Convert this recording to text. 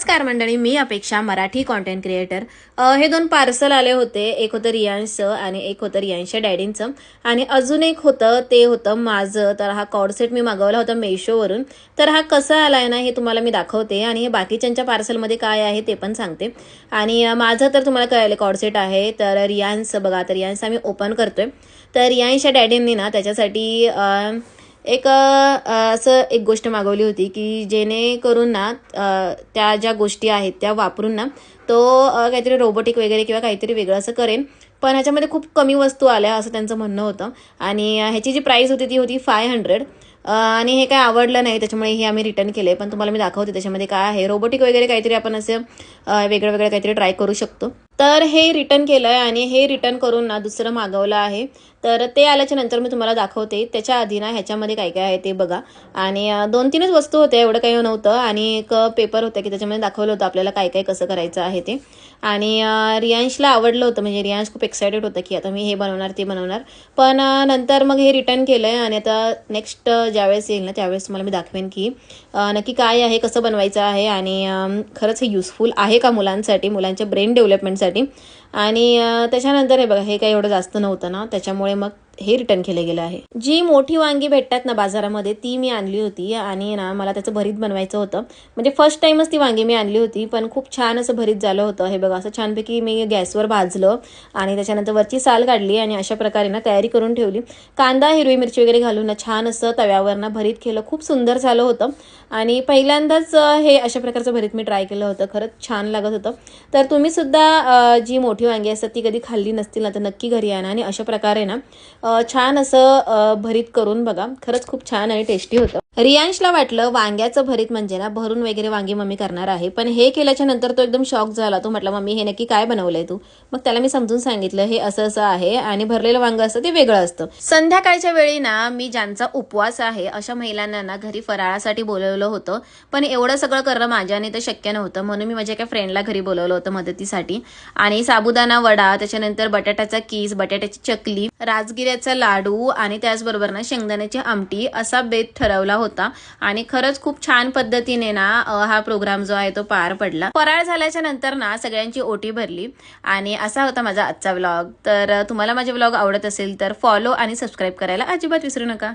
नमस्कार मंडळी, मी अपेक्षा, मराठी कॉन्टेंट क्रिएटर. हे दोन पार्सल आले होते. एक होतं रियांशचं आणि एक होतं रियांशच्या डॅडींचं. आणि अजून एक होतं, ते होतं माझं. तर हा कॉर्डसेट मी मागवला होता मेशोवरून. तर हा कसा आलाय ना, हे तुम्हाला मी दाखवते आणि हे बाकीच्यांच्या पार्सलमध्ये काय आहे ते पण सांगते. आणि माझं तर तुम्हाला कळलं कॉर्डसेट आहे. तर रियांशचं बघा, तर रियांशचं आम्ही ओपन करतोय. तर रियांशच्या डॅडींनी ना त्याच्यासाठी एक असं एक गोष्ट मागवली होती की जेणेकरून ना त्या ज्या गोष्टी आहेत त्या वापरून ना तो काहीतरी रोबोटिक वगैरे किंवा काहीतरी वेगळं असं करेन. पण ह्याच्यामध्ये खूप कमी वस्तू आल्या असं त्यांचं म्हणणं होतं. आणि ह्याची जी प्राईस होती ती होती 500. आणि हे काय आवडलं नाही, त्याच्यामुळे हे आम्ही रिटर्न केले. पण तुम्हाला मी दाखवते त्याच्यामध्ये काय आहे. रोबोटिक वगैरे काहीतरी आपण असं वेगळं वेगळं काहीतरी ट्राय करू शकतो. तर हे रिटर्न केलं आहे आणि हे रिटर्न करून ना दुसरं मागवलं आहे. तर ते आल्याच्या नंतर मी तुम्हाला दाखवते. त्याच्या आधी ना ह्याच्यामध्ये काय काय आहे ते बघा. आणि 2-3च वस्तू होत्या, एवढं काही नव्हतं. आणि एक पेपर होतं की त्याच्यामध्ये दाखवलं होतं आपल्याला काय काय कसं करायचं आहे ते. आणि रियांशला आवडलं होतं, म्हणजे रियांश खूप एक्सायटेड होतं की आता मी हे बनवणार ते बनवणार. पण नंतर मग हे रिटर्न केलं आहे आणि आता नेक्स्ट ज्यावेळेस येईल ना त्यावेळेस तुम्हाला मी दाखवेन की नक्की काय आहे, कसं बनवायचं आहे आणि खरंच हे युजफुल आहे का मुलांसाठी, मुलांच्या ब्रेन डेव्हलपमेंटसाठी. आणि त्याच्यानंतर हे बघा, हे काही एवढं जास्त नव्हतं ना, त्याच्यामुळे मग हे रिटर्न केलं गेलं आहे. जी मोठी वांगी भेटतात ना बाजारामध्ये ती मी आणली होती. आणि ना मला त्याचं भरीत बनवायचं होतं. म्हणजे फर्स्ट टाइमच ती वांगी मी आणली होती, पण खूप छान असं भरीत झालं होतं. हे बघा, असं छानपैकी मी गॅसवर भाजलं आणि त्याच्यानंतर वरची साल काढली आणि अशा प्रकारे ना तयारी करून ठेवली. कांदा, हिरवी मिरची वगैरे घालून ना छान असं तव्यावर ना भरीत केलं. खूप सुंदर झालं होतं आणि पहिल्यांदाच हे अशा प्रकारचं भरीत मी ट्राय केलं होतं. खरंच छान लागत होतं. तर तुम्ही सुद्धा जी मोठी वांगी असतात ती कधी खाल्ली नसतील ना तर नक्की घरी आणा आणि अशा प्रकारे ना छान असं भरीत करून बघा. खरंच खूप छान आणि टेस्टी होतं. रियांशला वाटलं वांग्याचं भरीत म्हणजे ना भरून वगैरे वांगी मम्मी करणार आहे, पण हे केल्याच्या नंतर तो एकदम शॉक झाला. तो म्हटला, मम्मी हे नक्की काय बनवलंय तू? मग त्याला मी समजून सांगितलं हे असं असं आहे आणि भरलेलं वांग असतं ते वेगळं असतं. संध्याकाळच्या वेळी ना मी ज्यांचा उपवास आहे अशा महिलांना ना घरी फराळासाठी बोलवलं होतं. पण एवढं सगळं करणं माझ्याने तर शक्य नव्हतं, म्हणून मी माझ्या एका फ्रेंडला घरी बोलवलं होतं मदतीसाठी. आणि साबुदाणा वडा, त्याच्यानंतर बटाट्याचा कीस, बटाट्याची चकली, राजगिऱ्याचा लाडू आणि त्याचबरोबर ना शेंगदाण्याची आमटी असा बेत ठरवला होता. आणि खरंच खूप छान पद्धतीने ना हा प्रोग्राम जो आहे तो पार पडला. फराळ झाल्याच्या नंतर ना सगळ्यांची ओटी भरली. आणि असा होता माझा आजचा व्लॉग. तर तुम्हाला माझे व्लॉग आवडत असेल तर फॉलो आणि सबस्क्राईब करायला अजिबात विसरू नका.